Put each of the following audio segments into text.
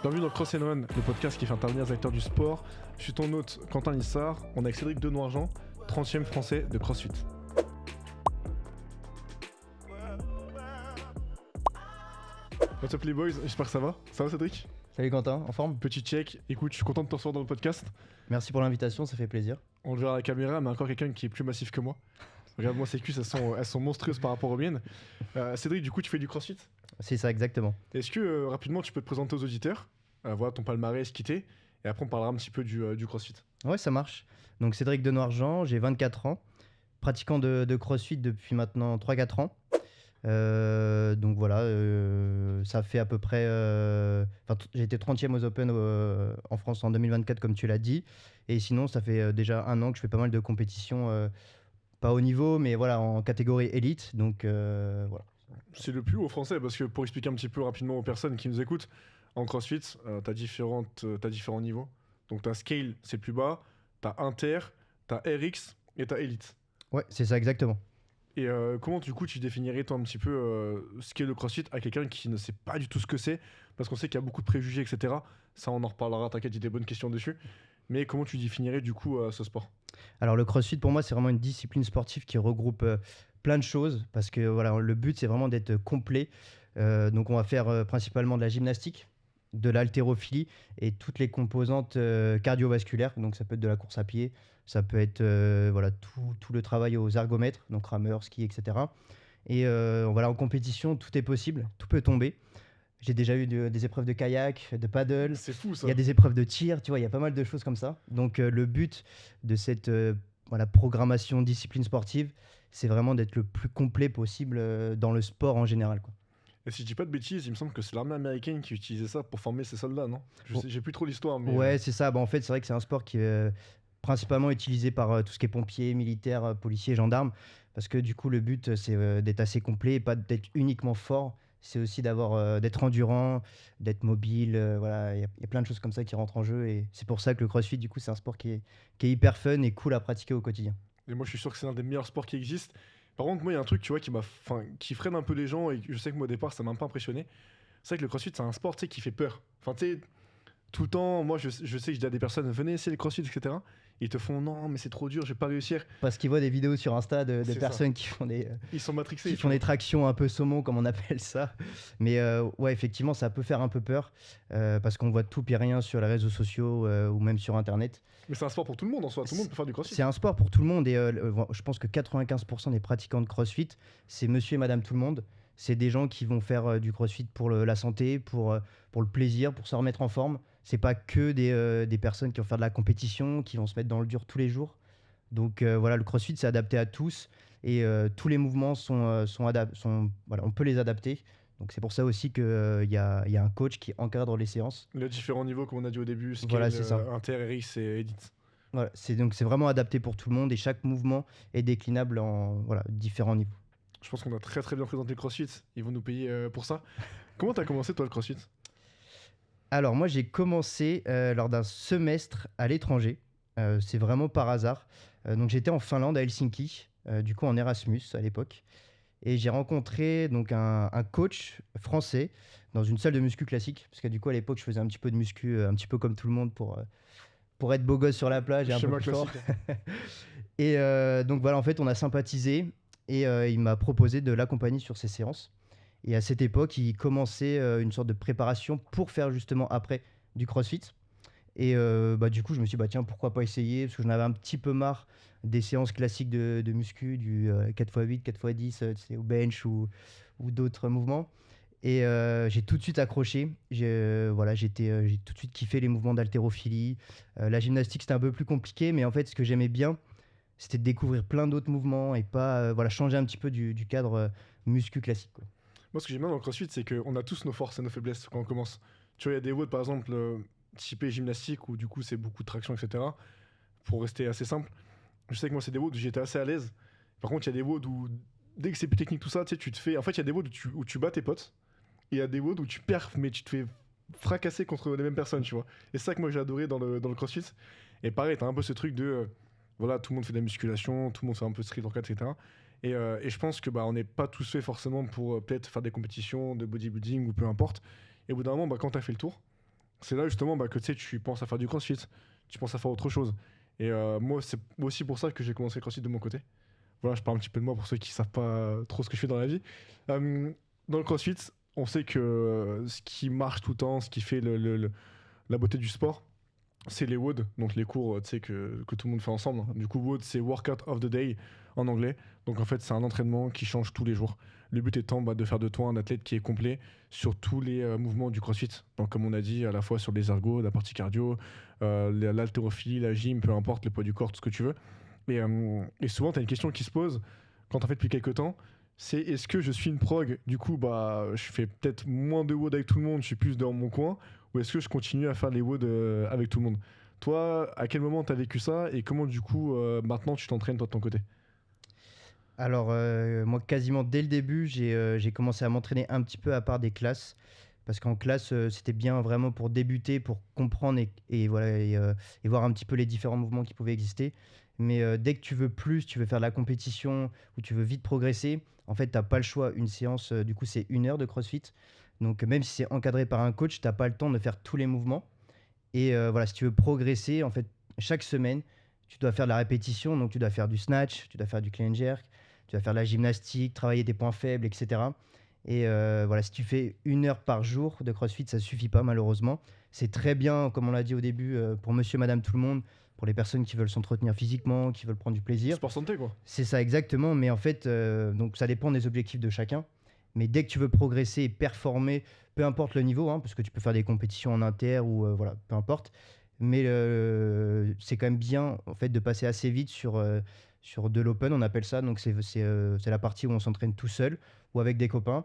Bienvenue dans Cross & Run, le podcast qui fait intervenir les acteurs du sport. Je suis ton hôte Quentin Lissard, on est avec Cédric Denoirjean, 30e français de CrossFit. What's up les boys, j'espère que ça va. Ça va Cédric? Salut Quentin, en forme? Petit check, écoute, je suis content de te recevoir dans le podcast. Merci pour l'invitation, ça fait plaisir. On le verra à la caméra, mais encore quelqu'un qui est plus massif que moi. Regarde-moi ses cuisses, elles sont monstrueuses par rapport aux miennes. Cédric, du coup, tu fais du CrossFit? C'est ça, exactement. Est-ce que rapidement tu peux te présenter aux auditeurs, voilà ton palmarès, qui t'es, et après on parlera un petit peu du CrossFit. Ouais, ça marche. Donc Cédric Denoirjean, j'ai 24 ans, pratiquant de CrossFit depuis maintenant 3-4 ans. Donc voilà, ça fait à peu près... j'ai été 30e aux Open en France en 2024 comme tu l'as dit. Et sinon, ça fait déjà un an que je fais pas mal de compétitions, pas au niveau, mais voilà, en catégorie élite. Donc voilà. C'est le plus haut français, parce que pour expliquer un petit peu rapidement aux personnes qui nous écoutent, en CrossFit, t'as différents niveaux. Donc t'as Scale, c'est le plus bas, t'as Inter, t'as RX et t'as Elite. Ouais, c'est ça exactement. Et comment du coup tu définirais toi un petit peu ce qu'est le CrossFit à quelqu'un qui ne sait pas du tout ce que c'est, parce qu'on sait qu'il y a beaucoup de préjugés, etc. Ça on en reparlera, t'inquiète, j'ai des bonnes questions dessus. Mais comment tu définirais du coup ce sport? Alors le CrossFit pour moi c'est vraiment une discipline sportive qui regroupe plein de choses parce que voilà, le but c'est vraiment d'être complet. Donc on va faire principalement de la gymnastique, de l'haltérophilie et toutes les composantes cardiovasculaires. Donc ça peut être de la course à pied, ça peut être voilà, tout le travail aux ergomètres, donc rameur, ski, etc. Et voilà, en compétition tout est possible, tout peut tomber. J'ai déjà eu des épreuves de kayak, de paddle. C'est fou ça. Il y a des épreuves de tir, tu vois, il y a pas mal de choses comme ça. Donc le but de cette voilà, programmation discipline sportive, c'est vraiment d'être le plus complet possible dans le sport en général, quoi. Et si je dis pas de bêtises, il me semble que c'est l'armée américaine qui utilisait ça pour former ses soldats, non? Bon. J'ai plus trop l'histoire, mais... Ouais, c'est ça. Bah, en fait, c'est vrai que c'est un sport qui est principalement utilisé par tout ce qui est pompiers, militaires, policiers, gendarmes. Parce que du coup, le but, c'est d'être assez complet et pas d'être uniquement fort. C'est aussi d'être endurant, d'être mobile. Voilà, il y a plein de choses comme ça qui rentrent en jeu. Et c'est pour ça que le CrossFit, du coup, c'est un sport qui est hyper fun et cool à pratiquer au quotidien. Et moi, je suis sûr que c'est l'un des meilleurs sports qui existent. Par contre, moi, il y a un truc, tu vois, qui freine un peu les gens, et je sais que moi, au départ, ça m'a un peu impressionné. C'est vrai que le CrossFit, c'est un sport, tu sais, qui fait peur. Enfin, tu sais, tout le temps, moi, je sais que je dis à des personnes, venez essayer le CrossFit, etc. Et ils te font, non, mais c'est trop dur, je vais pas réussir. Parce qu'ils voient des vidéos sur Insta de C'est ça. personnes qui font Ils sont matrixés. qui tu font vois. des tractions un peu saumon, comme on appelle ça. Mais ouais, effectivement, ça peut faire un peu peur parce qu'on voit tout puis rien sur les réseaux sociaux ou même sur Internet. Mais c'est un sport pour tout le monde en soi, tout le monde peut faire du CrossFit. C'est un sport pour tout le monde et je pense que 95% des pratiquants de CrossFit, c'est monsieur et madame tout le monde. C'est des gens qui vont faire du CrossFit pour la santé, pour le plaisir, pour se remettre en forme. C'est pas que des personnes qui vont faire de la compétition, qui vont se mettre dans le dur tous les jours. Donc voilà, le CrossFit, c'est adapté à tous et tous les mouvements voilà, on peut les adapter. Donc c'est pour ça aussi qu'il y a un coach qui encadre les séances. Les différents niveaux, comme on a dit au début, Scale, Voilà, c'est ça. Inter, RX et Elite. Voilà, c'est vraiment adapté pour tout le monde et chaque mouvement est déclinable en voilà, différents niveaux. Je pense qu'on a très très bien présenté le CrossFit, ils vont nous payer pour ça. Comment t'as commencé toi le CrossFit? Alors moi j'ai commencé lors d'un semestre à l'étranger. C'est vraiment par hasard. Donc j'étais en Finlande à Helsinki, du coup en Erasmus à l'époque. Et j'ai rencontré donc un coach français dans une salle de muscu classique. Parce que du coup à l'époque je faisais un petit peu de muscu, un petit peu comme tout le monde pour être beau gosse sur la plage et un peu Schéma plus fort. classique. Et donc voilà, en fait on a sympathisé et il m'a proposé de l'accompagner sur ses séances. Et à cette époque, il commençait une sorte de préparation pour faire justement après du CrossFit. Et bah, du coup, je me suis dit, bah, tiens, pourquoi pas essayer? Parce que j'en avais un petit peu marre des séances classiques de muscu, du 4x8, 4x10, c'est au bench ou d'autres mouvements. Et j'ai tout de suite accroché. Voilà, j'ai tout de suite kiffé les mouvements d'haltérophilie. La gymnastique, c'était un peu plus compliqué, mais en fait, ce que j'aimais bien, c'était de découvrir plein d'autres mouvements et pas voilà, changer un petit peu du cadre muscu classique, quoi. Moi ce que j'aime bien dans le CrossFit c'est qu'on a tous nos forces et nos faiblesses quand on commence. Tu vois il y a des WOD par exemple typés gymnastique où du coup c'est beaucoup de traction etc. Pour rester assez simple. Je sais que moi c'est des WOD où j'étais assez à l'aise. Par contre il y a des WOD où dès que c'est plus technique tout ça tu sais tu te fais... En fait il y a des WOD où tu bats tes potes. Et il y a des WOD où tu perfs mais tu te fais fracasser contre les mêmes personnes tu vois. Et c'est ça que moi j'ai adoré dans le CrossFit. Et pareil t'as un peu ce truc de... voilà tout le monde fait de la musculation, tout le monde fait un peu de street workout etc. Et je pense que bah, on n'est pas tous faits forcément pour peut-être faire des compétitions de bodybuilding ou peu importe. Et au bout d'un moment, bah, quand tu as fait le tour, c'est là justement que tu sais, tu penses à faire du crossfit, tu penses à faire autre chose. Et moi, c'est aussi pour ça que j'ai commencé le crossfit de mon côté. Voilà, je parle un petit peu de moi pour ceux qui savent pas trop ce que je fais dans la vie. Euh, Dans le crossfit, on sait que ce qui marche tout le temps, ce qui fait la beauté du sport, c'est les WOD, donc les cours tu sais, que tout le monde fait ensemble. Du coup, WOD, c'est Workout of the Day en anglais. Donc en fait, c'est un entraînement qui change tous les jours. Le but étant de faire de toi un athlète qui est complet sur tous les mouvements du CrossFit. Donc comme on a dit, à la fois sur les ergos, la partie cardio, l'haltérophilie, la gym, peu importe, le poids du corps, tout ce que tu veux. Et souvent, tu as une question qui se pose quand on fait depuis quelques temps, c'est est-ce que je suis une prog, du coup, je fais peut-être moins de WOD avec tout le monde, je suis plus dans mon coin, ou est-ce que je continue à faire les WOD avec tout le monde? Toi, à quel moment tu as vécu ça et comment, du coup, maintenant, tu t'entraînes toi de ton côté? Alors, moi, quasiment dès le début, j'ai commencé à m'entraîner un petit peu à part des classes. Parce qu'en classe, c'était bien vraiment pour débuter, pour comprendre et voilà, et voir un petit peu les différents mouvements qui pouvaient exister. Mais dès que tu veux plus, tu veux faire de la compétition ou tu veux vite progresser, en fait, tu as pas le choix. Une séance, du coup, c'est 1 heure de CrossFit. Donc, même si c'est encadré par un coach, tu as pas le temps de faire tous les mouvements. Et voilà, si tu veux progresser, en fait, chaque semaine, tu dois faire de la répétition. Donc, tu dois faire du snatch, tu dois faire du clean and jerk, tu dois faire de la gymnastique, travailler tes points faibles, etc. Et voilà, si tu fais 1 heure par jour de CrossFit, ça suffit pas malheureusement. C'est très bien, comme on l'a dit au début, pour monsieur, madame, tout le monde, pour les personnes qui veulent s'entretenir physiquement, qui veulent prendre du plaisir. Sport santé, quoi. C'est ça exactement, mais en fait, donc ça dépend des objectifs de chacun. Mais dès que tu veux progresser et performer, peu importe le niveau, hein, parce que tu peux faire des compétitions en inter ou voilà, peu importe. Mais c'est quand même bien en fait de passer assez vite sur de l'open, on appelle ça. Donc c'est la partie où on s'entraîne tout seul ou avec des copains.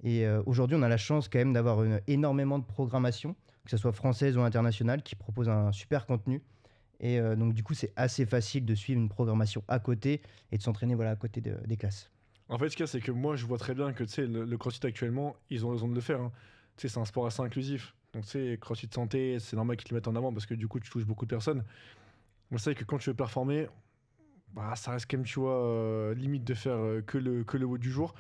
Et aujourd'hui, on a la chance quand même d'avoir énormément de programmation, que ce soit française ou internationale, qui propose un super contenu. Et donc du coup, c'est assez facile de suivre une programmation à côté et de s'entraîner voilà, à côté des classes. En fait, ce qu'il y a, c'est que moi, je vois très bien que tu sais, le CrossFit actuellement, ils ont raison de le faire, hein. Tu sais, c'est un sport assez inclusif. Donc, tu sais, CrossFit santé, c'est normal qu'ils te le mettent en avant parce que du coup, tu touches beaucoup de personnes. On sait que quand tu veux performer, ça reste quand même, tu vois, limite de faire que le haut du jour.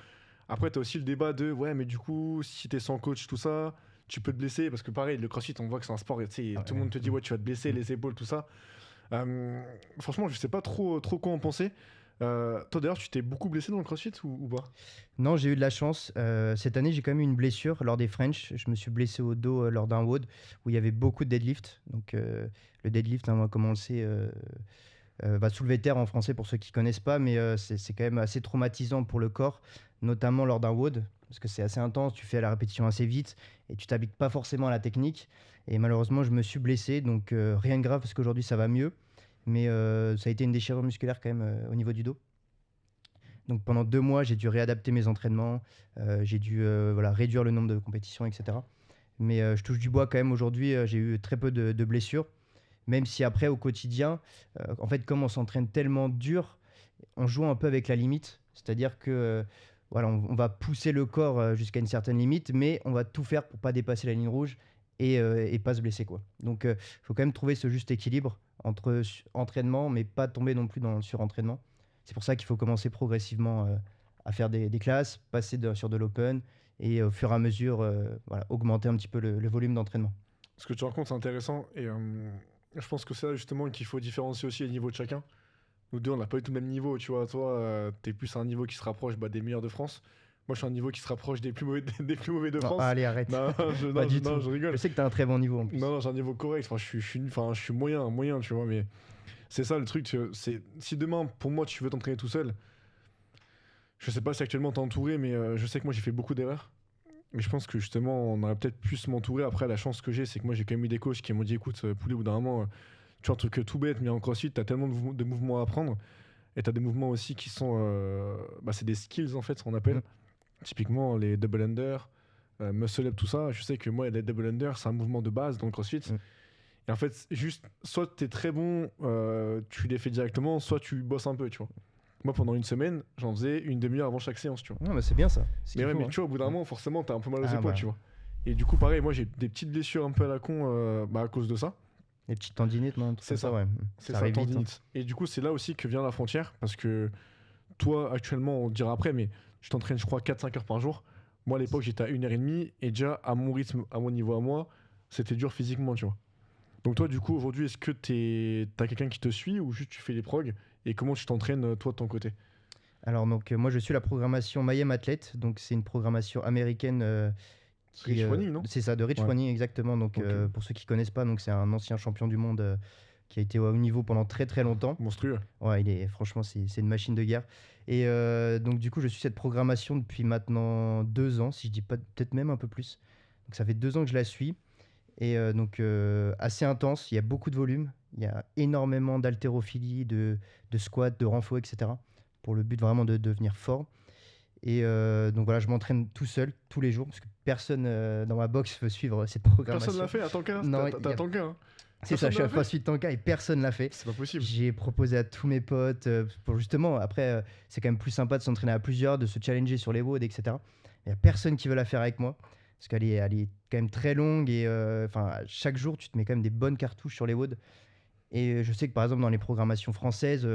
Après, tu as aussi le débat de, ouais, mais du coup, si tu es sans coach, tout ça, tu peux te blesser. Parce que pareil, le CrossFit, on voit que c'est un sport, et tu sais, Ah tout le ouais. monde te dit, ouais, tu vas te blesser, les épaules, tout ça. Franchement, je sais pas trop quoi en penser. Toi, d'ailleurs, tu t'es beaucoup blessé dans le CrossFit ou pas? Non, j'ai eu de la chance. Cette année, j'ai quand même eu une blessure lors des French. Je me suis blessé au dos lors d'un WOD où il y avait beaucoup de deadlift. Donc, le deadlift, hein, comme on le sait, va soulever terre en français pour ceux qui connaissent pas, mais c'est quand même assez traumatisant pour le corps, notamment lors d'un WOD, parce que c'est assez intense, tu fais la répétition assez vite et tu t'appliques pas forcément à la technique. Et malheureusement, je me suis blessé, donc rien de grave parce qu'aujourd'hui ça va mieux, mais ça a été une déchirure musculaire quand même au niveau du dos. Donc pendant 2 mois, j'ai dû réadapter mes entraînements, j'ai dû voilà, réduire le nombre de compétitions, etc. Mais je touche du bois quand même aujourd'hui, j'ai eu très peu de blessures. Même si après, au quotidien, en fait, comme on s'entraîne tellement dur, on joue un peu avec la limite. C'est-à-dire que voilà, on va pousser le corps jusqu'à une certaine limite, mais on va tout faire pour pas dépasser la ligne rouge et pas se blesser, quoi. Donc, il faut quand même trouver ce juste équilibre entre entraînement, mais pas tomber non plus dans le surentraînement. C'est pour ça qu'il faut commencer progressivement à faire des classes, passer sur de l'open et au fur et à mesure, voilà, augmenter un petit peu le volume d'entraînement. Ce que tu racontes, c'est intéressant. Et je pense que c'est là justement qu'il faut différencier aussi les niveaux de chacun. Nous deux, on n'a pas eu tout le même niveau. Tu vois, toi, t'es plus à un niveau qui se rapproche des meilleurs de France. Moi, je suis à un niveau qui se rapproche des plus mauvais, des plus mauvais de Non, France. allez, arrête. Non, Pas du non, tout. je Je rigole. sais que tu as un très bon niveau en plus. Non, j'ai un niveau correct. Enfin, je suis moyen, tu vois. Mais c'est ça le truc. C'est, si demain, pour moi, tu veux t'entraîner tout seul, je sais pas si actuellement t'es entouré, mais je sais que moi, j'ai fait beaucoup d'erreurs. Mais je pense que justement, on aurait peut-être plus m'entourer. Après, la chance que j'ai, c'est que moi, j'ai quand même eu des coachs qui m'ont dit écoute, poulet, au bout d'un moment, tu vois, un truc tout bête, mais en crossfit, t'as tellement de mouvements à apprendre. Et t'as des mouvements aussi qui sont. C'est des skills, en fait, ce qu'on appelle. Mm. Typiquement, les double under, muscle up, tout ça. Je sais que moi, les double under, c'est un mouvement de base dans le crossfit. Mm. Et en fait, juste, soit t'es très bon, tu les fais directement, soit tu bosses un peu, tu vois. Moi, pendant une semaine, j'en faisais une demi-heure avant chaque séance, tu vois. Non, mais c'est bien ça. C'est ce Mais qu'il ouais, faut, mais hein. tu vois, au bout d'un Mm. moment, forcément, t'as un peu mal aux Ah, épaules, bah, tu vois. Et du coup, pareil, moi, j'ai des petites blessures un peu à la con à cause de ça. les petites tendinites, non, un truc C'est comme ça, ça. ouais. C'est Ça ça, arrive vite, hein. tendinite. Et du coup, c'est là aussi que vient la frontière, parce que toi, actuellement, on te dira après, mais je t'entraîne, je crois, 4-5 heures par jour. Moi, à l'époque, j'étais à 1h30, et déjà, à mon rythme, à mon niveau à moi, c'était dur physiquement, tu vois. Donc toi, du coup, aujourd'hui, est-ce que t'as quelqu'un qui te suit ou juste tu fais les progs et comment tu t'entraînes toi de ton côté? Alors donc moi je suis la programmation Mayhem Athlete, donc c'est une programmation américaine qui Rich Running, non? c'est ça, de Rich Ouais. Froning exactement. Donc Ok. pour ceux qui connaissent pas, donc c'est un ancien champion du monde qui a été au haut niveau pendant très très longtemps. Monstrueux. Ouais, franchement c'est une machine de guerre. Et donc du coup je suis cette programmation depuis maintenant 2 ans, si je dis pas peut-être même un peu plus. Donc ça fait 2 ans que je la suis. Et donc assez intense, il y a beaucoup de volume, il y a énormément d'haltérophilie, de squat, de renfo, etc. Pour le but vraiment de devenir fort. Et donc voilà, je m'entraîne tout seul, tous les jours, parce que personne dans ma box veut suivre cette Personne l'a programmation. fait à Tanka? Non, T'as Tanka, hein? c'est ça, Personne je suis l'a à fait? CrossFit Tanka et personne l'a fait. C'est pas possible. J'ai proposé à tous mes potes, pour justement, après, c'est quand même plus sympa de s'entraîner à plusieurs, de se challenger sur les WOD, etc. Il n'y a personne qui veut la faire avec moi, parce elle est quand même très longue et chaque jour, tu te mets quand même des bonnes cartouches sur les WOD. Et je sais que par exemple, dans les programmations françaises,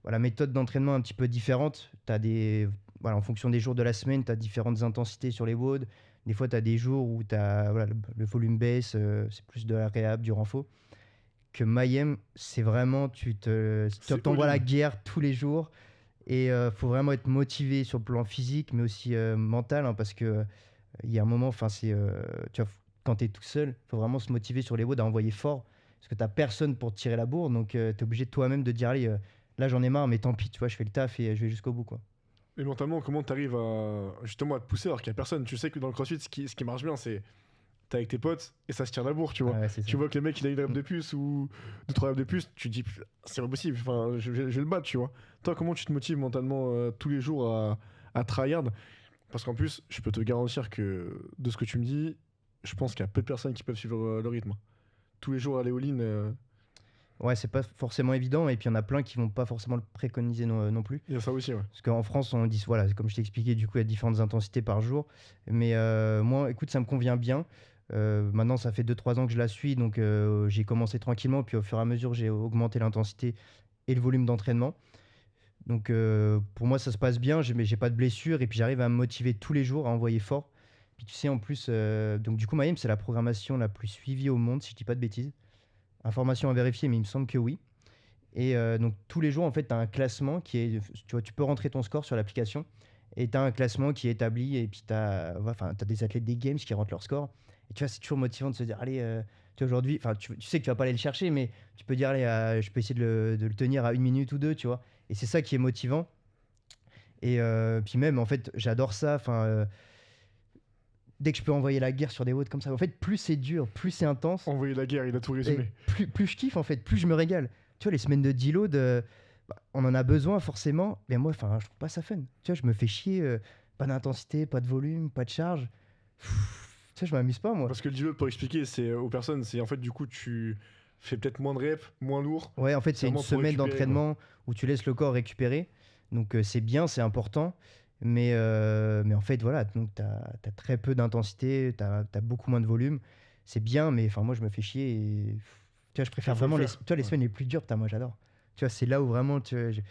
voilà, méthode d'entraînement un petit peu différente. Voilà, en fonction des jours de la semaine, tu as différentes intensités sur les WOD. Des fois, tu as des jours où voilà, le volume baisse, c'est plus de la réhab, du renfo que Mayhem, c'est vraiment, C'est t'envoies la all-in. guerre tous les jours et faut vraiment être motivé sur le plan physique, mais aussi mental, hein, parce que il y a un moment, tu vois, quand tu es tout seul, faut vraiment se motiver sur les WOD à envoyer fort, parce que t'as personne pour te tirer la bourre, donc tu es obligé de toi-même de dire, allez, là j'en ai marre, mais tant pis, tu vois, je fais le taf et je vais jusqu'au bout, quoi. Et mentalement, comment t'arrives à justement à te pousser alors qu'il y a personne? Tu sais que dans le CrossFit, ce qui marche bien, c'est t'es avec tes potes et ça se tire la bourre, tu vois. Ah ouais, c'est ça. Tu vois que le mec il a une rep Mm. de plus ou deux, trois reps de plus, tu te dis c'est pas possible, enfin, je vais le battre, tu vois. Toi, comment tu te motives mentalement tous les jours à tryhard? Parce qu'en plus, je peux te garantir que de ce que tu me dis, je pense qu'il y a peu de personnes qui peuvent suivre le rythme. Tous les jours aller all-in, Ouais, c'est pas forcément évident, et puis il y en a plein qui vont pas forcément le préconiser non plus. il y a ça aussi, ouais. Parce qu'en France, on dit, voilà, comme je t'ai expliqué, du coup, il y a différentes intensités par jour. Mais moi, écoute, ça me convient bien. Maintenant, ça fait 2-3 ans que je la suis, donc j'ai commencé tranquillement, puis au fur et à mesure, j'ai augmenté l'intensité et le volume d'entraînement. Donc pour moi, ça se passe bien, mais j'ai pas de blessure, et puis j'arrive à me motiver tous les jours, à envoyer fort. Puis tu sais, en plus, donc du coup, Mayhem, c'est la programmation la plus suivie au monde, si je dis pas de bêtises. Information à vérifier, mais il me semble que oui. Et donc tous les jours, en fait, tu as un classement qui est, tu vois, tu peux rentrer ton score sur l'application et tu as un classement qui est établi, et puis tu as, des athlètes des games qui rentrent leur score. Et tu vois, c'est toujours motivant de se dire, allez, tu vois, aujourd'hui, tu sais que tu vas pas aller le chercher, mais tu peux dire, allez, je peux essayer de le tenir à 1 minute ou deux, tu vois. Et c'est ça qui est motivant. Et puis même, en fait, j'adore ça. Dès que je peux envoyer la guerre sur des WOD comme ça, en fait, plus c'est dur, plus c'est intense. Envoyer la guerre, il a tout Et résumé. plus je kiffe, en fait, plus je me régale. Tu vois, les semaines de deload, on en a besoin forcément, mais moi, je trouve pas ça fun. Tu vois, je me fais chier, pas d'intensité, pas de volume, pas de charge. Tu sais, je m'amuse pas, moi. Parce que le deload, pour expliquer, c'est aux personnes, c'est en fait du coup tu fais peut-être moins de reps, moins lourd. Ouais, en fait, C'est c'est une vraiment pour semaine récupérer, quoi. d'entraînement où tu laisses le corps récupérer. Donc, c'est bien, c'est important. Mais en fait, voilà, donc t'as très peu d'intensité, t'as beaucoup moins de volume. C'est bien, mais moi, je me fais chier. Et tu vois, je préfère Il faut le vraiment faire. les Ouais. semaines les plus dures, putain, moi, j'adore. Tu vois, c'est là où vraiment je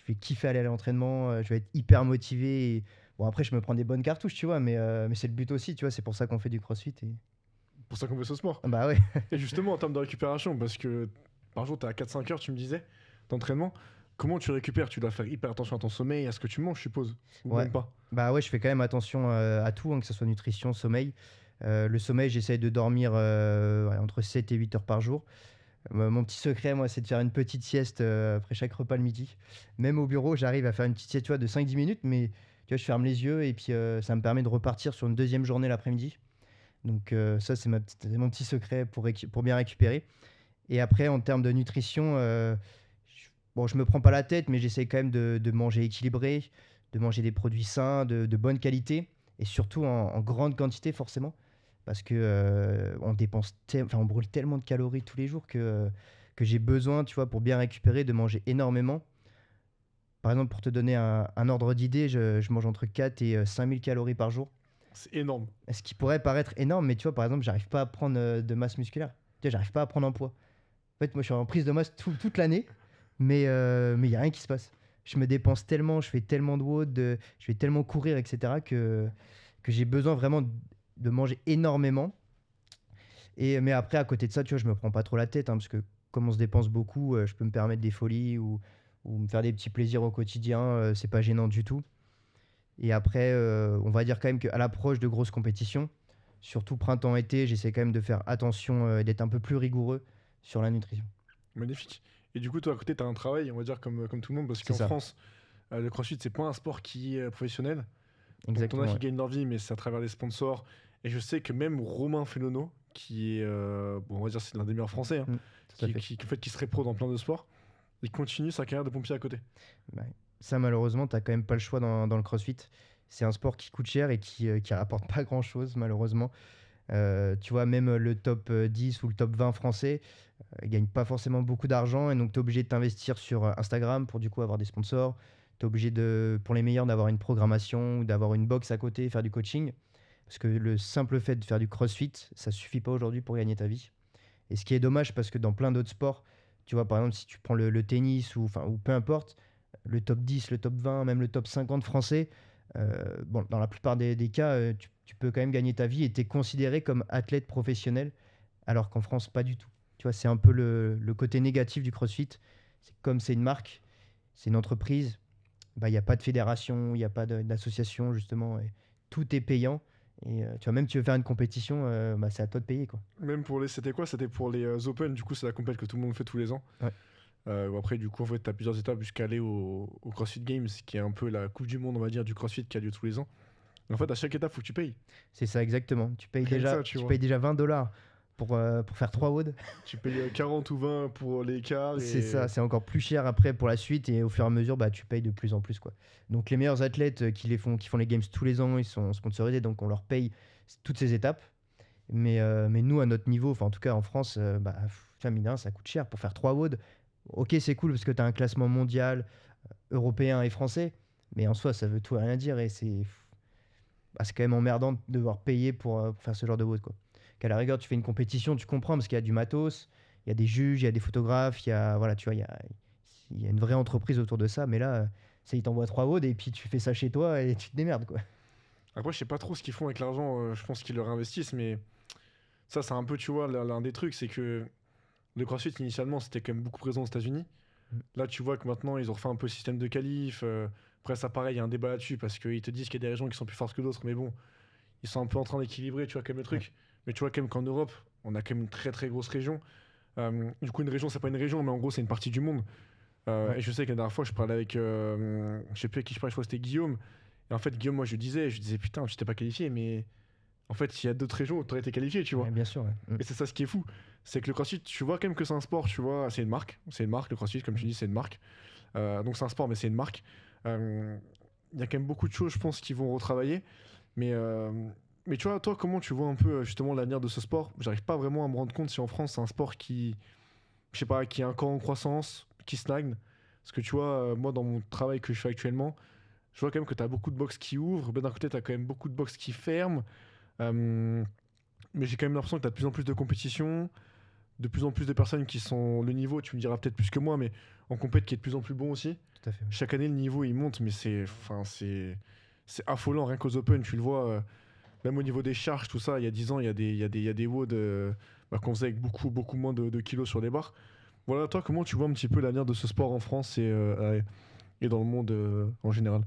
vais kiffer aller à l'entraînement, je vais être hyper motivé. Bon, après, je me prends des bonnes cartouches, tu vois, mais c'est le but aussi, tu vois, c'est pour ça qu'on fait du crossfit. Pour ça qu'on fait ce sport. Bah ouais. Et justement, en termes de récupération, parce que par jour, tu à 4-5 heures, tu me disais, d'entraînement, comment tu récupères? Tu dois faire hyper attention à ton sommeil, à ce que tu manges, je suppose. Ou Ouais. même pas. Bah ouais, je fais quand même attention à tout, hein, que ce soit nutrition, sommeil. Le sommeil, j'essaye de dormir ouais, entre 7 et 8 heures par jour. Mon petit secret, moi, c'est de faire une petite sieste après chaque repas le midi. Même au bureau, j'arrive à faire une petite sieste, tu vois, de 5-10 minutes, mais tu vois, je ferme les yeux et puis ça me permet de repartir sur une deuxième journée l'après-midi. Donc ça, c'est mon petit secret pour bien récupérer. Et après, en termes de nutrition, bon, je me prends pas la tête, mais j'essaie quand même de manger équilibré, de manger des produits sains, de bonne qualité, et surtout en grande quantité, forcément. Parce que on brûle tellement de calories tous les jours que j'ai besoin, tu vois, pour bien récupérer, de manger énormément. Par exemple, pour te donner un ordre d'idée, je mange entre 4 et 5 000 calories par jour. C'est énorme. Ce qui pourrait paraître énorme, mais tu vois, par exemple, j'arrive pas à prendre de masse musculaire. Tu vois, j'arrive pas à prendre en poids. En fait, moi, je suis en prise de masse toute l'année, mais il n'y a rien qui se passe. Je me dépense tellement, je fais tellement de WOD, je vais tellement courir, etc., que j'ai besoin vraiment de manger énormément. Mais après, à côté de ça, tu vois, je me prends pas trop la tête, hein, parce que comme on se dépense beaucoup, je peux me permettre des folies ou me faire des petits plaisirs au quotidien, c'est pas gênant du tout. Et après, on va dire quand même qu'à l'approche de grosses compétitions, surtout printemps-été, j'essaie quand même de faire attention et d'être un peu plus rigoureux sur la nutrition. Magnifique. Et du coup, toi, à côté, tu as un travail, on va dire, comme tout le monde, parce C'est qu'en ça, France, le CrossFit, c'est pas un sport qui est professionnel. Donc, t'en as exactement, qui ouais. gagnent leur vie, mais c'est à travers les sponsors. Et je sais que même Romain Fénono, qui est, bon, on va dire, c'est l'un des meilleurs français, hein, Mm, tout à fait. en fait, qui serait pro dans plein de sports, il continue sa carrière de pompier à côté. Ouais. Ça, malheureusement, t'as quand même pas le choix dans le CrossFit. C'est un sport qui coûte cher et qui rapporte pas grand-chose, malheureusement. Tu vois, même le top 10 ou le top 20 français gagne pas forcément beaucoup d'argent et donc tu es obligé de t'investir sur Instagram pour du coup avoir des sponsors. Tu es obligé pour les meilleurs d'avoir une programmation ou d'avoir une box à côté, faire du coaching. Parce que le simple fait de faire du CrossFit, ça suffit pas aujourd'hui pour gagner ta vie. Et ce qui est dommage parce que dans plein d'autres sports, tu vois, par exemple, si tu prends le tennis ou peu importe, le top 10, le top 20, même le top 50 français, bon, dans la plupart des cas, tu peux quand même gagner ta vie et tu es considéré comme athlète professionnel, alors qu'en France, pas du tout. Tu vois, c'est un peu le côté négatif du CrossFit. C'est comme c'est une marque, c'est une entreprise, bah, il n'y a pas de fédération, il n'y a pas d'association, justement, et tout est payant. Et tu vois, même tu veux faire une compétition, bah, c'est à toi de payer, quoi. Même pour les. C'était quoi? C'était pour les Open, du coup, c'est la compète que tout le monde fait tous les ans. Ouais, Où après, du coup, en fait, t'as plusieurs étapes jusqu'à aller au CrossFit Games, qui est un peu la Coupe du Monde, on va dire, du CrossFit qui a lieu tous les ans. Et en fait, à chaque étape, faut que tu payes. c'est ça exactement. Rien que ça, tu Tu vois. payes déjà $20 pour faire 3 WOD. Tu payes 40 ou 20 pour l'écart C'est ça, et. c'est encore plus cher après pour la suite et au fur et à mesure, bah, tu payes de plus en plus, quoi. Donc les meilleurs athlètes qui font les games tous les ans, ils sont sponsorisés, donc on leur paye toutes ces étapes. Mais nous, à notre niveau, enfin en tout cas en France, bah, tu vois, mine de rien, ça coûte cher pour faire 3 WOD. Ok, c'est cool parce que tu as un classement mondial, européen et français, mais en soi, ça veut tout et rien dire et c'est quand même emmerdant de devoir payer pour faire ce genre de WOD, quoi. Qu'à la rigueur, tu fais une compétition, tu comprends parce qu'il y a du matos, il y a des juges, il y a des photographes, voilà, tu vois, il y a une vraie entreprise autour de ça, mais là, ils t'envoient 3 WOD et puis tu fais ça chez toi et tu te démerdes, quoi. Après, je sais pas trop ce qu'ils font avec l'argent, je pense qu'ils le réinvestissent, mais ça, c'est un peu, tu vois, l'un des trucs, c'est que le CrossFit, initialement, c'était quand même beaucoup présent aux États-Unis. Mm. Là, tu vois que maintenant, ils ont refait un peu le système de qualif. Après, ça, pareil, il y a un débat là-dessus parce qu'ils te disent qu'il y a des régions qui sont plus fortes que d'autres, mais bon, ils sont un peu en train d'équilibrer, tu vois, quand même le Ouais. truc. Mais tu vois, quand même qu'en Europe, on a quand même une très très grosse région. Du coup, une région, c'est pas une région, mais en gros, c'est une partie du monde. Ouais. Et je sais que la dernière fois, je parlais avec. Je sais plus avec qui je parlais, je crois que c'était Guillaume. Et en fait, Guillaume, moi, je disais, putain, tu t'es pas qualifié, mais en fait, il y a d'autres régions où tu aurais été qualifié, tu vois. Ouais, bien sûr, ouais. Et c'est ça ce qui est fou. C'est que le CrossFit, tu vois quand même que c'est un sport, tu vois, c'est une marque. C'est une marque, le CrossFit, comme tu dis, c'est une marque. Donc c'est un sport, mais c'est une marque. Euh, Il y a quand même beaucoup de choses, je pense, qui vont retravailler. Mais, euh, mais tu vois, toi, comment tu vois un peu justement l'avenir de ce sport? J'arrive pas vraiment à me rendre compte si en France, c'est un sport qui, je sais pas, qui est encore en croissance, qui stagne. Parce que tu vois, moi, dans mon travail que je fais actuellement, je vois quand même que tu as beaucoup de box qui ouvrent. Ben, d'un côté, tu as quand même beaucoup de box qui ferment. Euh, mais j'ai quand même l'impression que tu as de plus en plus de compétitions, de plus en plus de personnes qui sont le niveau, tu me diras peut-être plus que moi, mais en compète qui est de plus en plus bon aussi. Tout à fait. Ouais. Chaque année, le niveau il monte, mais c'est affolant rien qu'aux Open. Tu le vois, même au niveau des charges, tout ça. Il y a 10 ans, il y a des WOD qu'on faisait avec beaucoup, beaucoup moins de kilos sur les barres. Voilà, toi, comment tu vois un petit peu l'avenir de ce sport en France et dans le monde en général?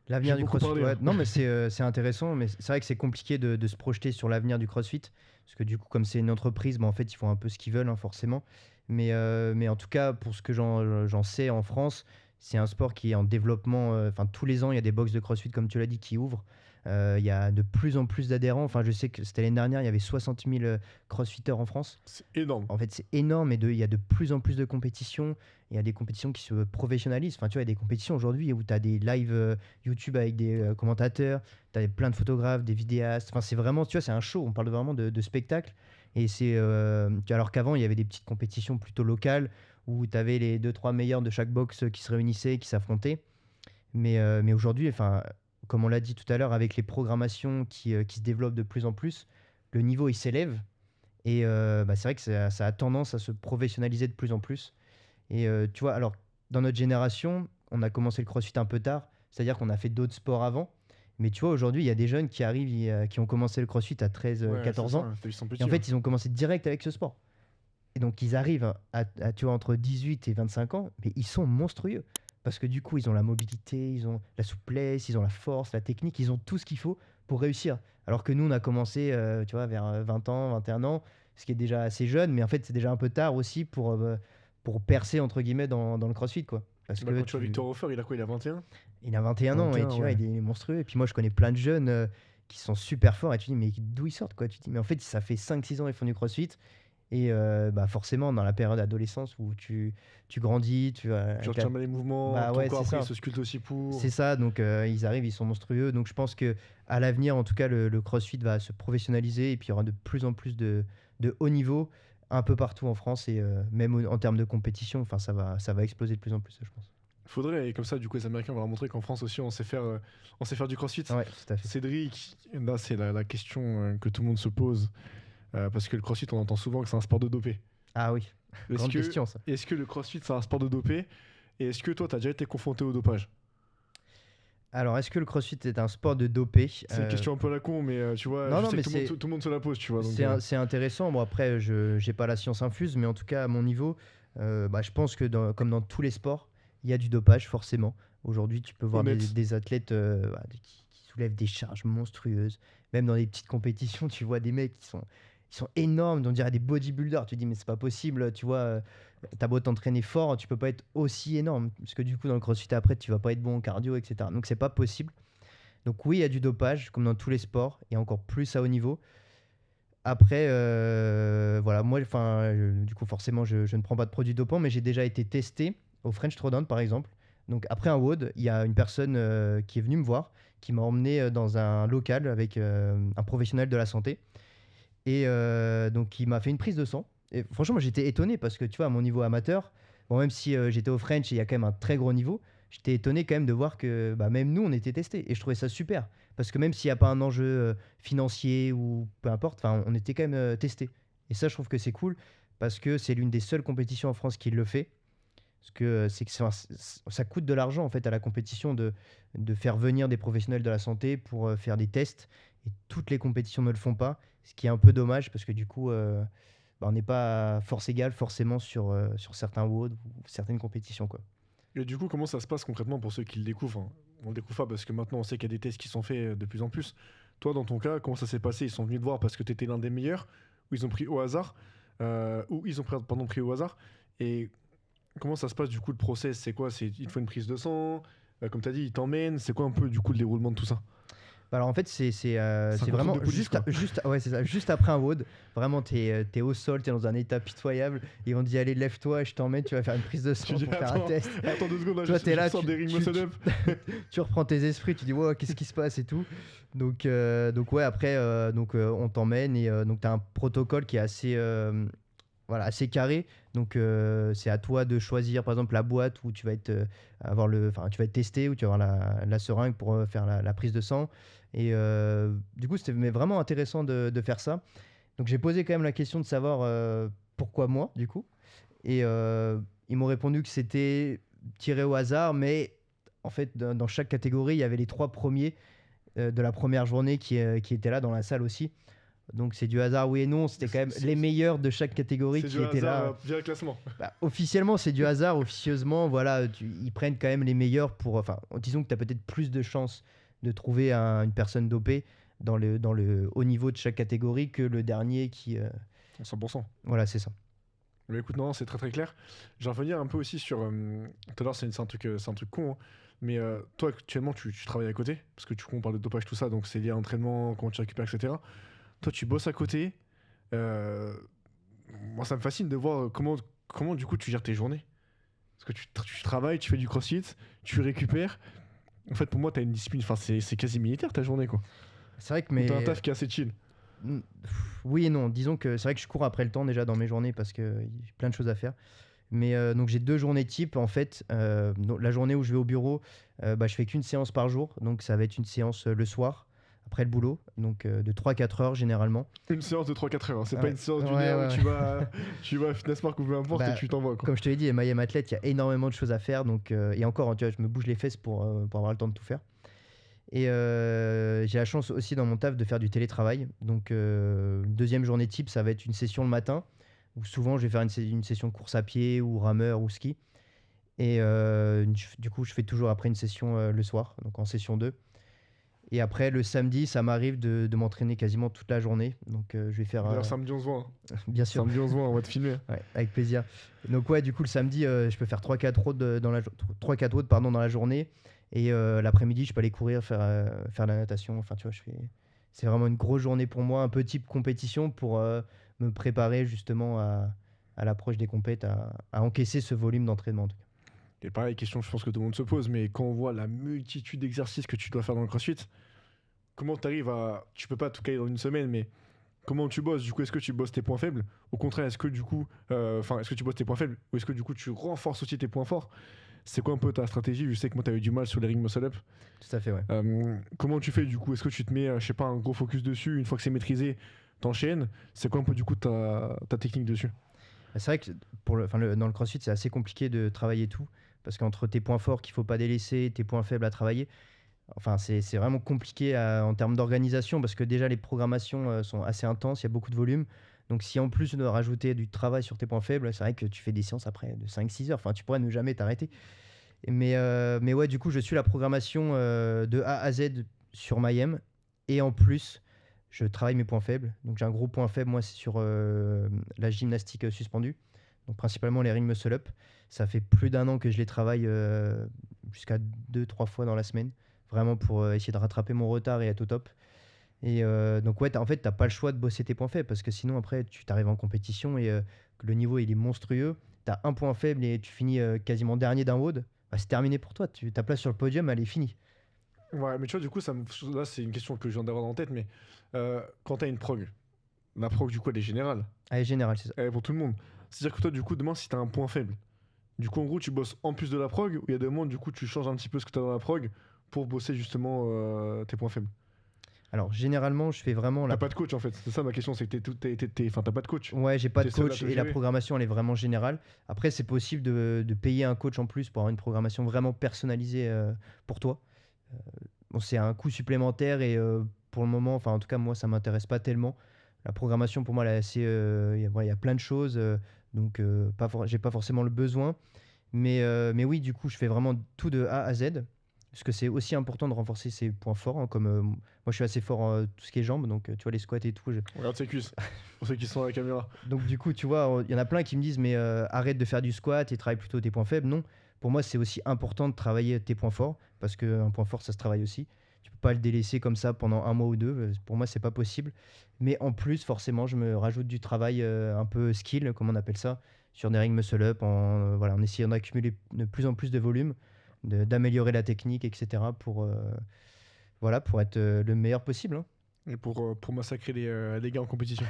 J'ai L'avenir du beaucoup CrossFit, parlé, ouais. hein. Non, mais c'est intéressant, mais c'est vrai que c'est compliqué de se projeter sur l'avenir du CrossFit, parce que du coup, comme c'est une entreprise, bah, en fait, ils font un peu ce qu'ils veulent, hein, forcément. Mais en tout cas, pour ce que j'en sais en France, c'est un sport qui est en développement. Enfin, tous les ans, il y a des box de CrossFit, comme tu l'as dit, qui ouvrent. Il y a de plus en plus d'adhérents. Enfin, je sais que c'était l'année dernière, il y avait 60 000 CrossFitters en France. C'est énorme. En fait, c'est énorme et il y a de plus en plus de compétitions. Il y a des compétitions qui se professionnalisent. Enfin, tu vois, il y a des compétitions aujourd'hui où tu as des lives YouTube avec des commentateurs, tu as plein de photographes, des vidéastes. Enfin, c'est vraiment, tu vois, c'est un show. On parle vraiment de spectacle. Et alors qu'avant, il y avait des petites compétitions plutôt locales où tu avais les deux trois meilleurs de chaque box qui se réunissaient, qui s'affrontaient. Mais aujourd'hui, enfin, comme on l'a dit tout à l'heure, avec les programmations qui se développent de plus en plus, le niveau il s'élève. Et bah, c'est vrai que ça a tendance à se professionnaliser de plus en plus. Et tu vois, alors, dans notre génération, on a commencé le CrossFit un peu tard, c'est-à-dire qu'on a fait d'autres sports avant. Mais tu vois, aujourd'hui, il y a des jeunes qui arrivent, qui ont commencé le crossfit à 13, Ouais, c'est 14 ans. ça, ils sont petits. Et en Ouais. fait, ils ont commencé direct avec ce sport. Et donc, ils arrivent tu vois, entre 18 et 25 ans, mais ils sont monstrueux. Parce que du coup, ils ont la mobilité, ils ont la souplesse, ils ont la force, la technique, ils ont tout ce qu'il faut pour réussir. Alors que nous, on a commencé, tu vois, vers 20 ans, 21 ans, ce qui est déjà assez jeune, mais en fait, c'est déjà un peu tard aussi pour percer, entre guillemets, dans le crossfit, quoi. Parce Bah, que quand tu vois Victor Hofer, il a quoi? Il a 21? il a 21 ans et 21, tu vois, ouais. il est monstrueux. Et puis moi, je connais plein de jeunes qui sont super forts et tu dis, mais d'où ils sortent, quoi? Tu dis, mais en fait, ça fait 5-6 ans ils font du crossfit. Et bah forcément, dans la période d'adolescence où tu grandis, Tu retiens mal les mouvements, bah ton ouais, corps c'est après il ça. se sculpte aussi pour. C'est ça, donc ils arrivent, ils sont monstrueux. Donc je pense que à l'avenir, en tout cas, le CrossFit va se professionnaliser et puis il y aura de plus en plus de haut niveau un peu partout en France et même en termes de compétition, enfin ça va exploser de plus en plus, je pense. Faudrait, et comme ça, du coup, les Américains vont leur montrer qu'en France aussi, on sait faire du crossfit. Ouais, tout à fait. Cédric, là, c'est la question que tout le monde se pose. Parce que le crossfit, on entend souvent que c'est un sport de dopé. Ah oui, Est-ce grande que, question ça. est-ce que le crossfit, c'est un sport de dopé? Et est-ce que toi, t'as déjà été confronté au dopage? Alors, est-ce que le CrossFit est un sport de dopé? C'est une question un peu à la con, mais tu vois, Non, je non, sais mais que tout le monde se la pose, tu vois. Donc, c'est intéressant. Bon, après, je n'ai pas la science infuse, mais en tout cas, à mon niveau, bah, je pense que comme dans tous les sports, il y a du dopage, forcément. Aujourd'hui, tu peux voir honnête. des athlètes voilà, qui soulèvent des charges monstrueuses. Même dans les petites compétitions, tu vois des mecs qui sont énormes, on dirait des bodybuilders. Tu te dis, mais c'est pas possible, tu vois. T'as beau t'entraîner fort, tu peux pas être aussi énorme. Parce que du coup, dans le crossfit, après, tu vas pas être bon au cardio, etc. Donc, c'est pas possible. Donc oui, il y a du dopage, comme dans tous les sports, et encore plus à haut niveau. Après, voilà, moi, enfin, du coup, forcément, je ne prends pas de produits dopants, mais j'ai déjà été testé au French Throwdown, par exemple. Donc après un WOD, il y a une personne qui est venue me voir, qui m'a emmené dans un local avec un professionnel de la santé. Et donc, il m'a fait une prise de sang. Et franchement, moi, j'étais étonné parce que, tu vois, à mon niveau amateur, bon, même si j'étais au French et il y a quand même un très gros niveau, j'étais étonné quand même de voir que bah, même nous, on était testés. Et je trouvais ça super. Parce que même s'il n'y a pas un enjeu financier ou peu importe, on était quand même testés. Et ça, je trouve que c'est cool parce que c'est l'une des seules compétitions en France qui le fait. Parce que ça coûte de l'argent en fait à la compétition de faire venir des professionnels de la santé pour faire des tests. Et toutes les compétitions ne le font pas, ce qui est un peu dommage parce que du coup, bah, on n'est pas à force égale forcément sur certains WOD ou certaines compétitions, quoi. Et du coup, comment ça se passe concrètement pour ceux qui le découvrent, hein? On le découvre pas parce que maintenant on sait qu'il y a des tests qui sont faits de plus en plus. Toi, dans ton cas, comment ça s'est passé? Ils sont venus te voir parce que tu étais l'un des meilleurs, ou ils ont pris au hasard, ou ils ont pris au hasard. Et comment ça se passe du coup le process? C'est quoi? Il te faut une prise de sang, comme tu as dit, ils t'emmènent. C'est quoi un peu du coup le déroulement de tout ça? Bah alors en fait, c'est un contrôle vraiment de police, quoi. ouais, c'est ça, juste après un WOD. Vraiment, t'es au sol, t'es dans un état pitoyable. Ils vont te dire, allez, lève-toi, je t'emmène, tu vas faire une prise de Tu sang dis, pour faire un test. attends 2 secondes, là, Toi, je t'es là, sors des ring muscle up. tu reprends tes esprits, tu dis, ouais, qu'est-ce qui se passe et tout. Donc ouais, après, on t'emmène et donc t'as un protocole qui est assez, voilà, assez carré. Donc c'est à toi de choisir, par exemple, la boîte où tu vas être, tu vas être testé, où tu vas avoir la seringue pour faire la prise de sang. Et du coup, c'était vraiment intéressant de faire ça. Donc j'ai posé quand même la question de savoir pourquoi moi, du coup. Et ils m'ont répondu que c'était tiré au hasard, mais en fait, dans chaque catégorie, il y avait les 3 premiers de la première journée qui étaient là dans la salle aussi. Donc c'est du hasard, oui et non. C'était quand même les meilleurs de chaque catégorie C'est qui du étaient hasard là. via le classement. Bah, officiellement, c'est du hasard. Officieusement, voilà, ils prennent quand même les meilleurs pour. Enfin, disons que tu as peut-être plus de chances de trouver une personne dopée dans le haut niveau de chaque catégorie que le dernier qui. 100%. Voilà, c'est ça. Mais écoute, non, c'est très très clair. Je vais revenir un peu aussi sur. Tout à l'heure, c'est un truc con, hein. Mais toi, actuellement, tu travailles à côté. Parce que du coup, on parle de dopage, tout ça. Donc, c'est lié à l'entraînement, comment tu récupères, etc. Toi, tu bosses à côté. Moi, ça me fascine de voir comment du coup, tu gères tes journées. Parce que tu travailles, tu fais du crossfit, tu récupères. En fait, pour moi, tu as une discipline. Enfin, c'est quasi militaire ta journée, quoi. C'est vrai que Ou t'as un taf qui est assez chill. Oui et non. Disons que c'est vrai que je cours après le temps déjà dans mes journées parce que j'ai plein de choses à faire. Mais donc j'ai 2 journées type en fait. Donc, la journée où je vais au bureau, bah, je fais qu'une séance par jour. Donc ça va être une séance le soir après le boulot. Donc de 3-4 heures généralement. Une séance de 3-4 heures, hein. C'est pas Ouais. une séance d'une Ouais, heure ouais, où tu vas à Fitness Park ou peu importe Bah, et tu t'envoies, quoi. Comme je te l'ai dit, MIM Athlète, il y a énormément de choses à faire. Donc, et encore, tu vois, je me bouge les fesses pour avoir le temps de tout faire. Et j'ai la chance aussi dans mon taf de faire du télétravail. Donc, une deuxième journée type, ça va être une session le matin, où souvent je vais faire une session de course à pied ou rameur ou ski. Et du coup, je fais toujours après une session le soir, donc en session 2. Et après, le samedi, ça m'arrive de m'entraîner quasiment toute la journée. Donc, je vais faire, D'ailleurs, samedi, on se voit. Hein. bien sûr, Samedi, on se voit, on va te filmer. ouais, avec plaisir. Donc, ouais, du coup, le samedi, je peux faire 3-4 routes dans 3-4 routes, pardon, dans la journée. Et l'après-midi, je peux aller courir, faire de la natation. Enfin, tu vois, c'est vraiment une grosse journée pour moi, un peu type compétition pour me préparer justement à l'approche des compètes, à encaisser ce volume d'entraînement, en tout cas. Et pareil, question, je pense que tout le monde se pose, mais quand on voit la multitude d'exercices que tu dois faire dans le CrossFit, comment tu arrives à. Tu peux pas tout caler dans une semaine, mais comment tu bosses? Du coup, est-ce que tu bosses tes points faibles? Au contraire, est-ce que du coup. Enfin, est-ce que tu bosses tes points faibles? Ou est-ce que du coup, tu renforces aussi tes points forts? C'est quoi un peu ta stratégie? Je sais que moi, tu avais du mal sur les ring muscle up. Tout à fait, ouais. Comment tu fais du coup? Est-ce que tu te mets, je sais pas, un gros focus dessus? Une fois que c'est maîtrisé, t'enchaînes? C'est quoi un peu du coup ta technique dessus? C'est vrai que dans le CrossFit, c'est assez compliqué de travailler tout. Parce qu'entre tes points forts qu'il faut pas délaisser, tes points faibles à travailler, enfin, c'est vraiment compliqué en termes d'organisation parce que déjà les programmations sont assez intenses, il y a beaucoup de volume. Donc si en plus tu dois rajouter du travail sur tes points faibles, c'est vrai que tu fais des séances après de 5-6 heures. Enfin, tu pourrais ne jamais t'arrêter. Mais ouais, du coup, je suis la programmation de A à Z sur MyM. Et en plus, je travaille mes points faibles. Donc j'ai un gros point faible, moi, c'est sur la gymnastique suspendue. Donc principalement les ring muscle up. Ça fait plus d'1 an que je les travaille jusqu'à 2-3 fois dans la semaine. Vraiment pour essayer de rattraper mon retard et être au top. Et donc ouais, en fait, t'as pas le choix de bosser tes points faibles parce que sinon après, tu t'arrives en compétition et que le niveau il est monstrueux. T'as un point faible et tu finis quasiment dernier d'un WOD. Bah, c'est terminé pour toi. Ta place sur le podium, elle est finie. Ouais, mais tu vois, du coup, là, c'est une question que je viens d'avoir en tête, mais quand t'as une prog, la prog, du coup, elle est générale. Allez, général, c'est ça. Elle est pour tout le monde. C'est-à-dire que toi, du coup, demain, si t'as un point faible, du coup, en gros, tu bosses en plus de la prog, ou il y a des moments, du coup, tu changes un petit peu ce que t'as dans la prog pour bosser justement tes points faibles. Alors, généralement, je fais vraiment T'as la. pas de coach, en fait. C'est ça ma question, c'est que enfin, t'as pas de coach. Ouais, j'ai pas de T'es seul à coach te et la gérer. programmation, elle est vraiment générale. Après, c'est possible de payer un coach en plus pour avoir une programmation vraiment personnalisée pour toi. Euh, bon, c'est un coût supplémentaire et pour le moment, enfin, en tout cas, moi, ça m'intéresse pas tellement. La programmation, pour moi, elle est assez. Il y a plein de choses, donc j'ai pas forcément le besoin. Mais oui, du coup, je fais vraiment tout de A à Z. Parce que c'est aussi important de renforcer ses points forts, hein, comme moi, je suis assez fort en tout ce qui est jambes, donc tu vois, les squats et tout. Regarde ses cuisses, pour ceux qui sont à la caméra. Donc du coup, tu vois, il y en a plein qui me disent, mais arrête de faire du squat et travaille plutôt tes points faibles. Non, pour moi, c'est aussi important de travailler tes points forts, parce qu'un point fort, ça se travaille aussi. Tu peux pas le délaisser comme ça pendant un mois ou deux. Pour moi, c'est pas possible. Mais en plus, forcément, je me rajoute du travail un peu skill, comme on appelle ça, sur des ring muscle up, voilà, en essayant d'accumuler de plus en plus de volume, d'améliorer la technique, etc. Voilà, pour être le meilleur possible, hein. Et pour massacrer les gars en compétition.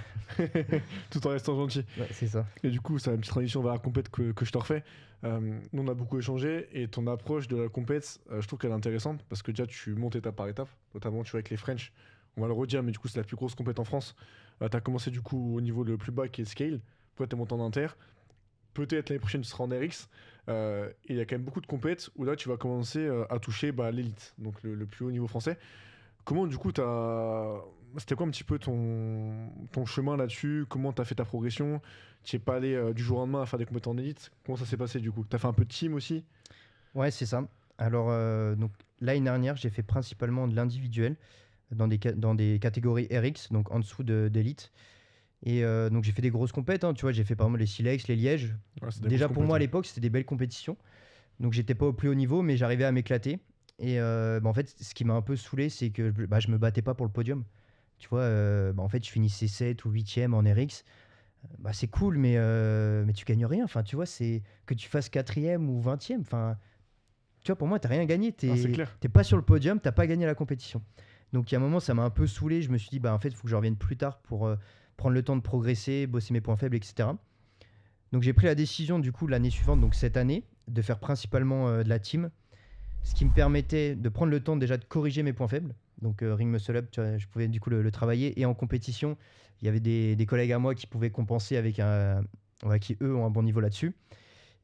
Tout en restant gentil. Ouais, c'est ça. Et du coup, c'est une petite transition vers la compète que je te refais. Nous, on a beaucoup échangé et ton approche de la compète, je trouve qu'elle est intéressante parce que déjà, tu montes étape par étape. Notamment, tu vois, avec les French, on va le redire, mais du coup, c'est la plus grosse compète en France. Tu as commencé du coup au niveau le plus bas qui est scale. Après, tu es monté en inter. Peut-être l'année prochaine, tu seras en RX. Et il y a quand même beaucoup de compètes où là, tu vas commencer à toucher l'élite, donc le plus haut niveau français. Comment du coup c'était quoi un petit peu ton chemin là-dessus? Comment t'as fait ta progression? Tu n'es pas allé du jour au lendemain à faire des compétences en élite? Comment ça s'est passé du coup? T'as fait un peu de team aussi? Ouais, c'est ça. Alors, donc, l'année dernière, j'ai fait principalement de l'individuel dans des catégories RX, donc en dessous d'élite. Et donc, j'ai fait des grosses compètes, hein, tu vois, j'ai fait par exemple les Silex, les Lièges. Ouais, c'est des Déjà, grosses pour moi, à compétitions. l'époque, c'était des belles compétitions. Donc, j'étais pas au plus haut niveau, mais j'arrivais à m'éclater. Et en fait, ce qui m'a un peu saoulé, c'est que je me battais pas pour le podium. Tu vois, en fait, je finissais 7 ou 8e en RX. C'est cool, mais tu gagnes rien. Enfin, tu vois, c'est que tu fasses 4e ou 20e. Enfin, tu vois, pour moi, t'as rien gagné. Ah, c'est clair. T'es pas sur le podium, t'as pas gagné la compétition. Donc, il y a un moment, ça m'a un peu saoulé. Je me suis dit, en fait, il faut que je revienne plus tard pour prendre le temps de progresser, bosser mes points faibles, etc. Donc, j'ai pris la décision, du coup, l'année suivante, donc cette année, de faire principalement de la team. Ce qui me permettait de prendre le temps déjà de corriger mes points faibles. Donc, ring muscle up, tu vois, je pouvais du coup le travailler. Et en compétition, il y avait des collègues à moi qui pouvaient compenser avec qui eux ont un bon niveau là-dessus.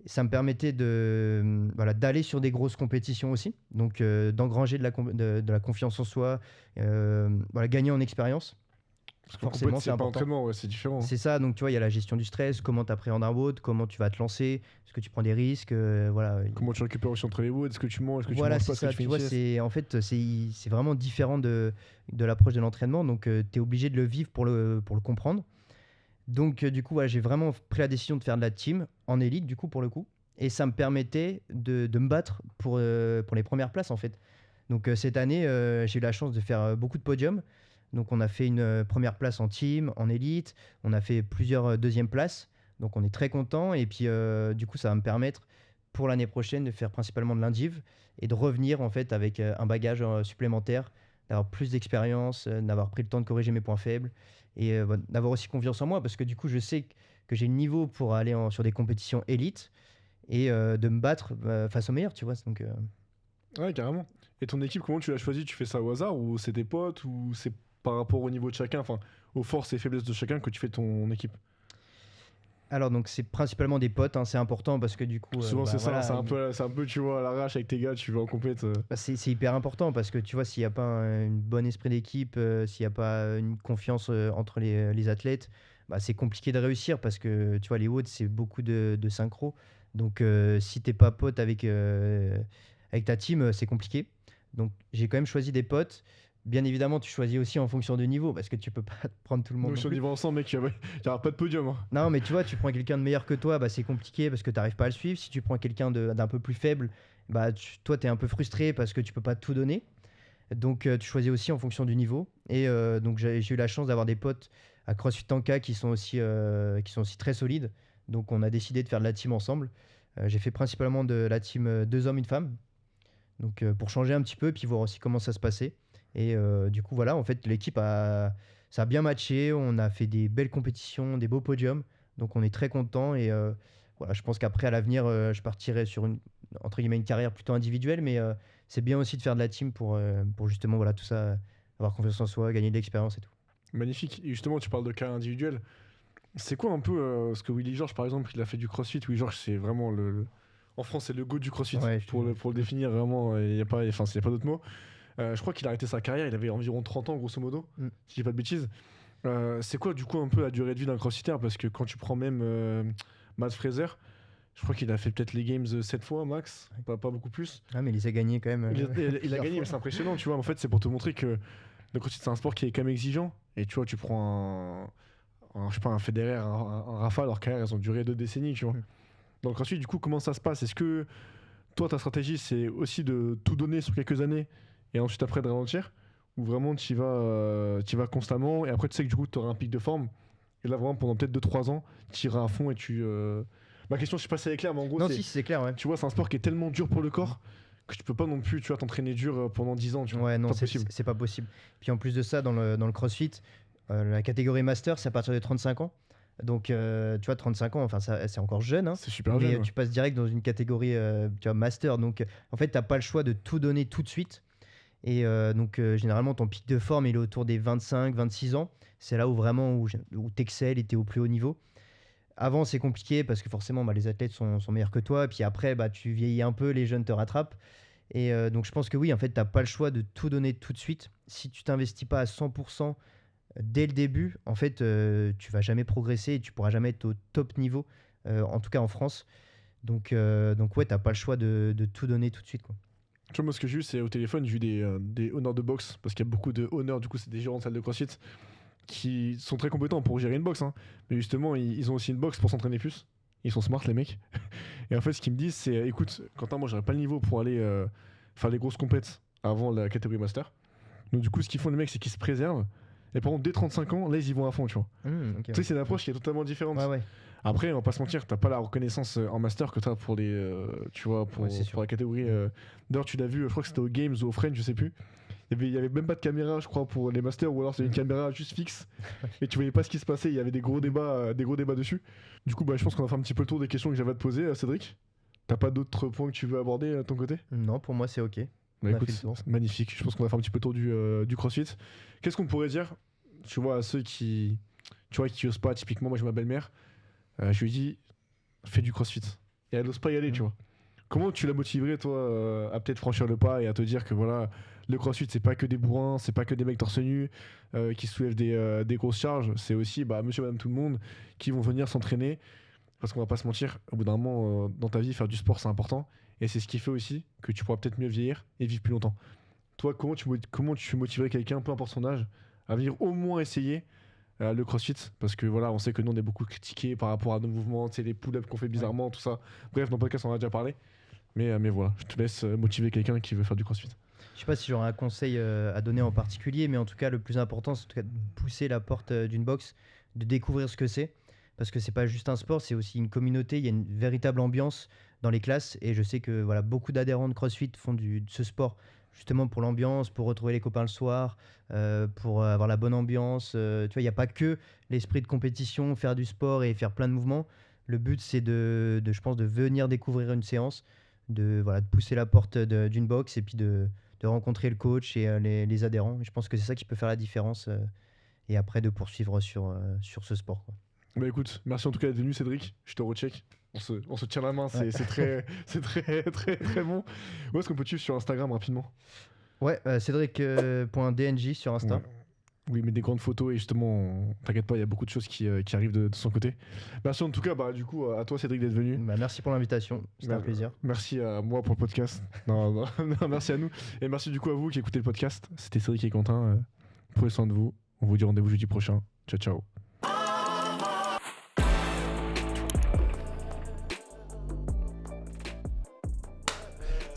Ça me permettait d'aller sur des grosses compétitions aussi, donc d'engranger de la confiance en soi, gagner en expérience. Parce qu'en Forcément, compète, c'est c'est pas important. entraînement, ouais, c'est différent. C'est ça, donc tu vois, il y a la gestion du stress, comment tu appréhendes un WOD, comment tu vas te lancer, est-ce que tu prends des risques, voilà. Comment tu récupères aussi entre les woods, est-ce que tu manges, est-ce que tu Voilà, manges c'est pas, est-ce que ça, tu fais tu une vois, sieste. c'est vraiment différent de l'approche de l'entraînement, donc tu es obligé de le vivre pour le comprendre. Donc du coup, voilà, j'ai vraiment pris la décision de faire de la team en élite, du coup, pour le coup, et ça me permettait de me battre pour les premières places, en fait. Donc cette année, j'ai eu la chance de faire beaucoup de podiums. Donc on a fait une première place en team, en élite, on a fait plusieurs deuxièmes places. Donc on est très content. Et puis du coup, ça va me permettre pour l'année prochaine de faire principalement de l'indiv et de revenir en fait avec un bagage supplémentaire, d'avoir plus d'expérience, d'avoir pris le temps de corriger mes points faibles et d'avoir aussi confiance en moi parce que du coup, je sais que j'ai le niveau pour aller sur des compétitions élites et de me battre face aux meilleurs, tu vois. Donc Ouais, carrément. Et ton équipe, comment tu l'as choisi? Tu fais ça au hasard ou c'est des potes ou c'est par rapport au niveau de chacun, enfin aux forces et faiblesses de chacun que tu fais ton équipe? alors donc c'est principalement des potes, hein, c'est important parce que du coup, Souvent c'est ça, voilà, c'est un peu, tu vois, à l'arrache avec tes gars, tu vas en compète. c'est hyper important parce que tu vois, s'il n'y a pas un bon esprit d'équipe, s'il n'y a pas une confiance entre les athlètes, bah, c'est compliqué de réussir parce que tu vois, les WOD, c'est beaucoup de synchro. Donc si t'es pas pote avec ta team, c'est compliqué. Donc j'ai quand même choisi des potes. Bien évidemment, tu choisis aussi en fonction du niveau parce que tu peux pas prendre tout le monde Donc non si on y plus. va ensemble, mec, il y aura pas de podium, hein. Non, mais tu vois, tu prends quelqu'un de meilleur que toi, bah, c'est compliqué parce que tu n'arrives pas à le suivre. Si tu prends quelqu'un d'un peu plus faible, bah, toi, tu es un peu frustré parce que tu peux pas tout donner. Donc, tu choisis aussi en fonction du niveau. Et donc, j'ai eu la chance d'avoir des potes à CrossFit Tanka qui sont aussi très solides. Donc, on a décidé de faire de la team ensemble. J'ai fait principalement de la team deux hommes, une femme. Donc, pour changer un petit peu, puis voir aussi comment ça se passait. Et du coup, voilà, en fait, ça a bien matché. On a fait des belles compétitions, des beaux podiums. Donc, on est très content. Et voilà, je pense qu'après, à l'avenir, je partirai sur entre guillemets, une carrière plutôt individuelle. Mais c'est bien aussi de faire de la team pour justement, voilà, tout ça, avoir confiance en soi, gagner de l'expérience et tout. Magnifique. Et justement, tu parles de cas individuels. C'est quoi un peu ce que Willy Georges, par exemple, il a fait du CrossFit. Willy Georges, c'est vraiment en France, c'est le goût du CrossFit. Ouais, Pour le définir, vraiment, il n'y a pas, enfin, il y a pas d'autre mot. Je crois qu'il a arrêté sa carrière, il avait environ 30 ans, grosso modo, Mm. si je dis pas de bêtises. C'est quoi, du coup, un peu la durée de vie d'un crossfitter? Parce que quand tu prends même Matt Fraser, je crois qu'il a fait peut-être les games 7 fois max, pas beaucoup plus. Ah, mais il les a gagnés quand même. Il a plusieurs gagné, mais fois. c'est impressionnant, tu vois. En fait, c'est pour te montrer que le crossfit, c'est un sport qui est quand même exigeant. Et tu vois, tu prends je sais pas, un Federer, un Rafa, leur carrière, elles ont duré 2 décennies, tu vois. Mm. Donc ensuite, du coup, comment ça se passe? Est-ce que toi, ta stratégie, c'est aussi de tout donner sur quelques années et ensuite après de ralentir? Ou vraiment, tu vas constamment et après, tu sais que du coup, tu auras un pic de forme. Et là, vraiment, pendant peut-être 2 3 ans, tu iras à fond et tu. Ma question, je sais pas si elle est claire, mais en gros, Non, c'est. si, c'est clair, ouais. Tu vois, c'est un sport qui est tellement dur pour le corps que tu peux pas non plus, tu vois, t'entraîner dur pendant 10 ans, tu vois. Ouais, non, Pas possible. c'est pas possible. Puis en plus de ça, dans le CrossFit, la catégorie Master, c'est à partir de 35 ans. Donc, tu vois, 35 ans, enfin, c'est encore jeune, hein, C'est super mais jeune. Ouais. tu passes direct dans une catégorie tu vois, Master. Donc, en fait, t'as pas le choix de tout donner tout de suite. Et donc, généralement, ton pic de forme, il est autour des 25, 26 ans. C'est là où vraiment où t'excelles et t'es au plus haut niveau. Avant, c'est compliqué parce que forcément, bah, les athlètes sont meilleurs que toi. Et puis après, bah, tu vieillis un peu, les jeunes te rattrapent. Et donc, je pense que oui, en fait, tu n'as pas le choix de tout donner tout de suite. Si tu t'investis pas à 100% dès le début, en fait, tu vas jamais progresser et tu pourras jamais être au top niveau, en tout cas en France. Donc ouais, tu n'as pas le choix de tout donner tout de suite, quoi. Tu vois, moi, ce que j'ai eu, c'est au téléphone, j'ai eu des honneurs de boxe parce qu'il y a beaucoup de honneurs, du coup, c'est des gérants de salle de CrossFit qui sont très compétents pour gérer une boxe, hein. Mais justement, ils ont aussi une boxe pour s'entraîner plus. Ils sont smart, les mecs. Et en fait, ce qu'ils me disent, c'est écoute, Quentin, moi, j'aurais pas le niveau pour aller faire les grosses compètes avant la catégorie master. Donc, du coup, ce qu'ils font, les mecs, c'est qu'ils se préservent. Et par contre, dès 35 ans, là, ils y vont à fond, tu vois. Ok, Tu sais, c'est une approche qui est totalement différente. ouais, ouais. Après, on va pas se mentir, t'as pas la reconnaissance en master que t'as pour les, tu vois, Ouais, c'est sûr. pour la catégorie. D'ailleurs, tu l'as vu, je crois que c'était aux Games ou aux French, je sais plus. Il y avait même pas de caméra, je crois, pour les masters, ou alors c'était une caméra juste fixe. Et tu voyais pas ce qui se passait. Il y avait des gros débats dessus. Du coup, bah, je pense qu'on a fait un petit peu le tour des questions que j'avais à te poser, Cédric. T'as pas d'autres points que tu veux aborder de ton côté? Non, pour moi, c'est ok. Bah On a écoute, fait le tour. c'est magnifique. Je pense qu'on a fait un petit peu le tour du CrossFit. Qu'est-ce qu'on pourrait dire, tu vois, à ceux qui osent pas, typiquement, moi j'ai ma belle-mère, je lui dis, fais du CrossFit. et elle n'ose pas y aller, tu vois. Comment tu la motiverais, toi, à peut-être franchir le pas et à te dire que voilà, le crossfit, c'est pas que des bourrins, c'est pas que des mecs torse nu qui soulèvent des grosses charges, c'est aussi monsieur, madame, tout le monde qui vont venir s'entraîner. Parce qu'on va pas se mentir, au bout d'un moment, dans ta vie, faire du sport, c'est important. Et c'est ce qui fait aussi que tu pourras peut-être mieux vieillir et vivre plus longtemps. Toi, comment tu motiverais quelqu'un, peu importe son âge, à venir au moins essayer le crossfit? Parce que voilà, on sait que nous, on est beaucoup critiqués par rapport à nos mouvements, tu sais, les pull-ups qu'on fait bizarrement, tout ça. Bref, dans le podcast, on en a déjà parlé. Mais voilà, je te laisse motiver quelqu'un qui veut faire du crossfit. Je sais pas si j'aurais un conseil à donner en particulier, mais en tout cas, le plus important, c'est en tout cas de pousser la porte d'une box, de découvrir ce que c'est. Parce que c'est pas juste un sport, c'est aussi une communauté. Il y a une véritable ambiance dans les classes. Et je sais que voilà, beaucoup d'adhérents de CrossFit font de ce sport justement pour l'ambiance, pour retrouver les copains le soir, pour avoir la bonne ambiance. Tu vois, il n'y a pas que l'esprit de compétition, faire du sport et faire plein de mouvements. Le but, c'est je pense, de venir découvrir une séance, voilà, de pousser la porte d'une box et puis de rencontrer le coach et les adhérents. Et je pense que c'est ça qui peut faire la différence. Et après, de poursuivre sur ce sport, quoi. Bah écoute, merci en tout cas d'être venu, Cédric. Je te recheck. On se tient la main, c'est très bon. Où est-ce qu'on peut te suivre sur Instagram rapidement? Ouais, Cédric.dnj sur Insta. Ouais. Oui, mais des grandes photos et justement, t'inquiète pas, il y a beaucoup de choses qui arrivent de son côté. Merci en tout cas, du coup, à toi Cédric d'être venu. Bah, merci pour l'invitation, c'était un plaisir. Merci à moi pour le podcast. non, merci à nous. Et merci du coup à vous qui écoutez le podcast. C'était Cédric et Quentin. Prenez soin de vous. On vous dit rendez-vous jeudi prochain. Ciao, ciao.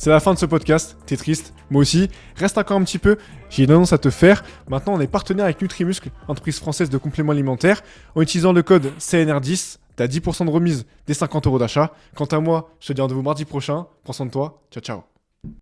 C'est la fin de ce podcast, t'es triste, moi aussi. Reste encore un petit peu, j'ai une annonce à te faire. Maintenant, on est partenaire avec Nutrimuscle, entreprise française de compléments alimentaires. En utilisant le code CNR10, t'as 10% de remise des 50 € d'achat. Quant à moi, je te dis rendez-vous mardi prochain. Prends soin de toi, ciao ciao.